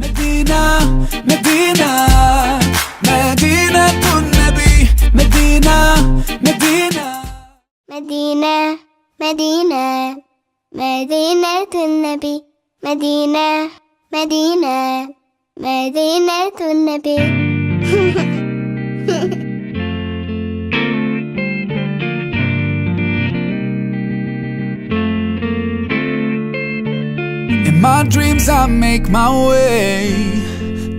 مدينة مدينة مدينة النبي مدينة مدينة مدينة مدينة مدينة النبي مدينة مدينة مدينة النبي In my dreams I make my way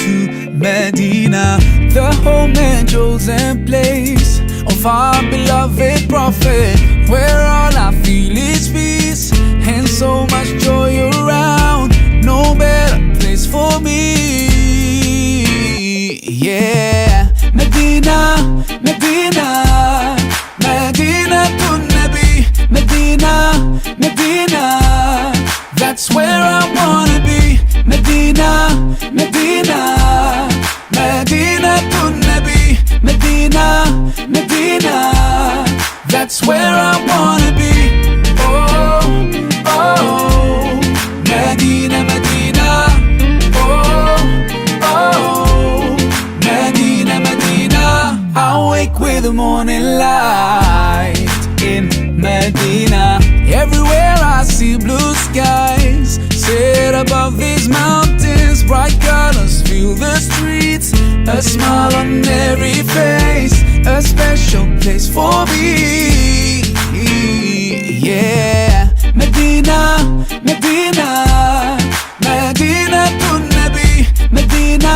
to Medina, the home and chosen place of our beloved Prophet, where all I feel is peace and so much joy around. No better place for me. Yeah, Medina, Medina, Medina Nabi, Medina, Medina. That's where I wanna be. Medina, Medina, Medina Nabi, Medina, Medina. That's where I wanna be. Oh, oh, Medina, Medina. Oh, oh, Medina, Medina. I wake with the morning light in Medina. Everywhere I see blue skies set above these mountains. Bright colors fill the streets, a smile on every face, a special place for me. Yeah, Medina, Medina, Medina Nabi, Medina,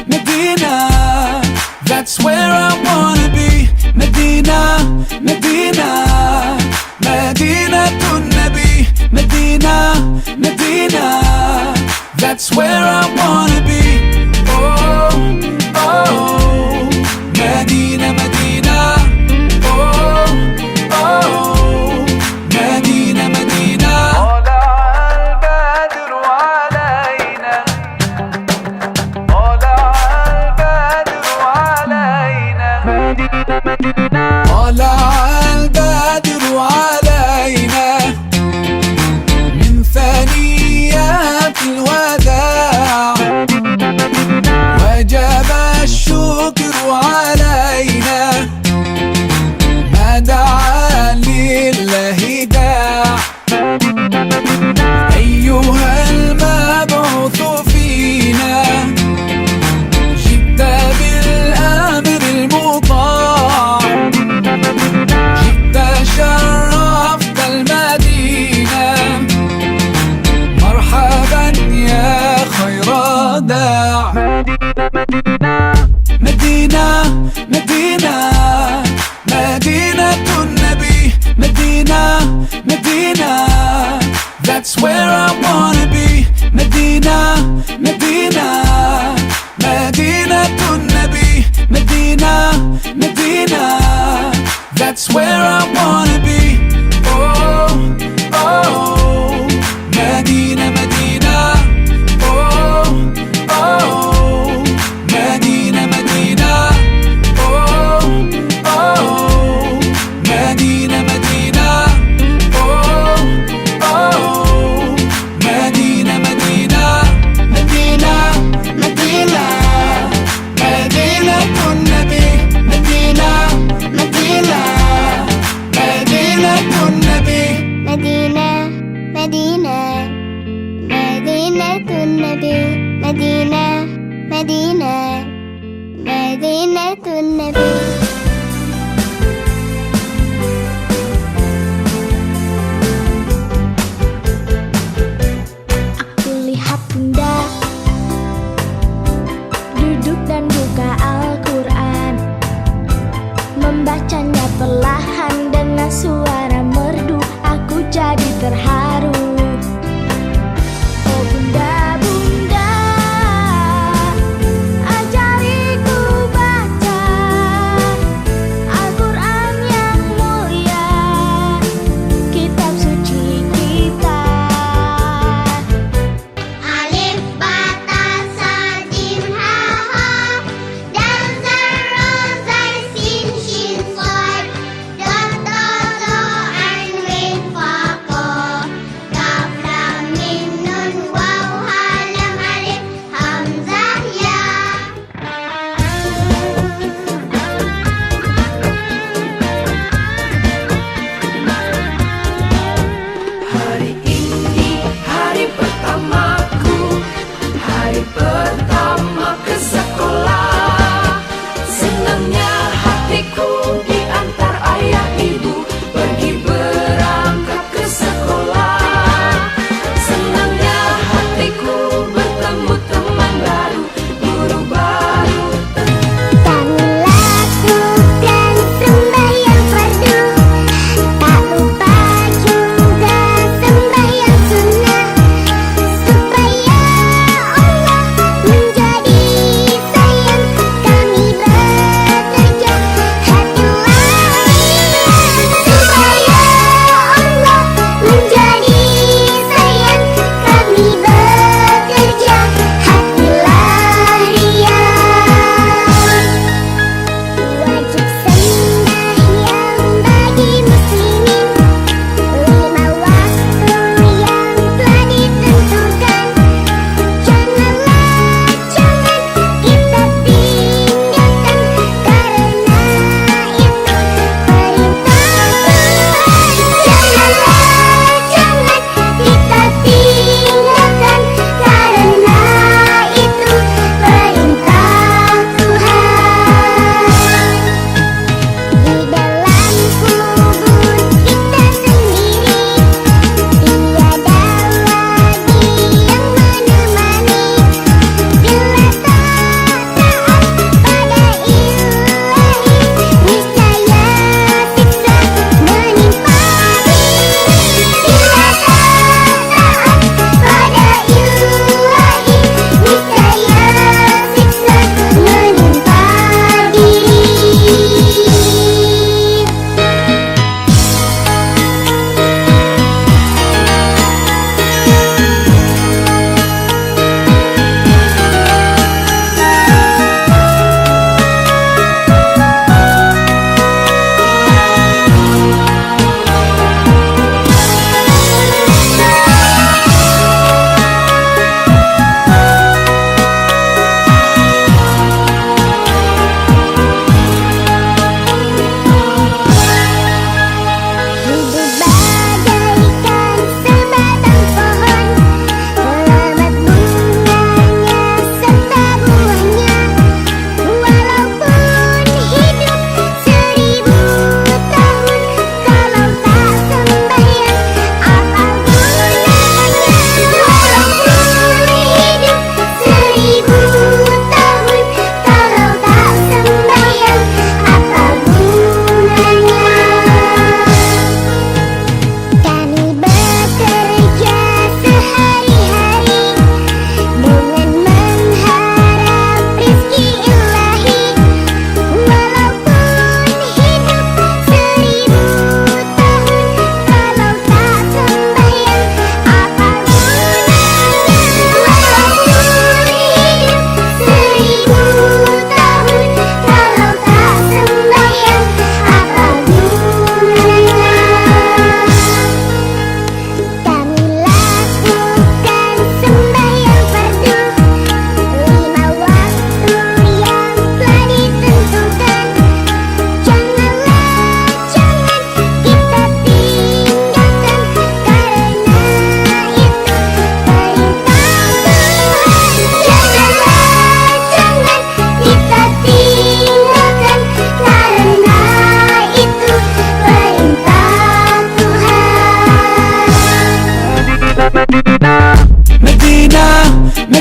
Medina. That's where I wanna be. Medina, Medina, Medina Nabi, Medina, Medina. That's where I wanna be. Oh, oh, Medina, Medina. Oh, oh, Medina, Medina. طلع البدر علينا من ثنيات الوداع وجب الشكر علينا ما دعا لله داع أيها المبعوث فينا جئت بالأمر المطاع جئت شرفت المدينة مرحبا يا خير داع مدينة مدينة مدينة النبي مدينة مدينة. That's where I wanna be. Medina, Medina, Medina Nabi, Medina, Medina. That's where I wanna be. Oh, oh, Medina, Medina. Oh, oh, Medina, Medina. Oh, oh, Medina, Medina. Oh, oh, Medina, Medina. مدينة مدينة مدينة النبي مدينة مدينة مدينة النبي مدينة مدينة مدينة النبي مدينة مدينة مدينة النبي. Aku lihat bunda duduk dan buka Al-Quran, membacanya perlahan dengan suara merdu. Aku jadi terharu. Oh bunda, bunda, ajariku baca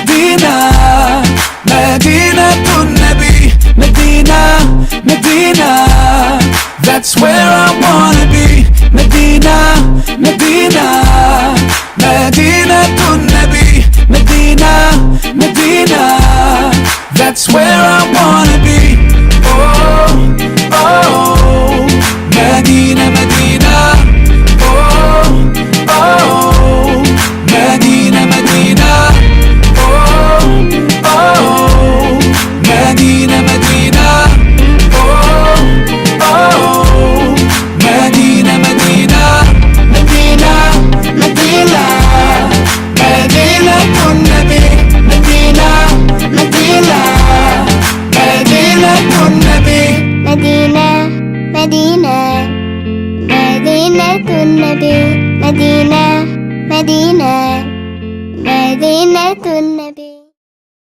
مدينة مدينة النبي مدينة مدينة That's where I wanna be مدينة مدينة مدينة النبي مدينة مدينة That's where I wanna be Oh oh مدينة مدينة Oh oh مدينة مدينة Oh oh مدينة مدينة Oh oh مدينة مدينة مدينة مدينة مدينة النبي مدينة مدينة مدينة النبي مدينة مدينة مدينة النبي مدينة مدينة مدينة النبي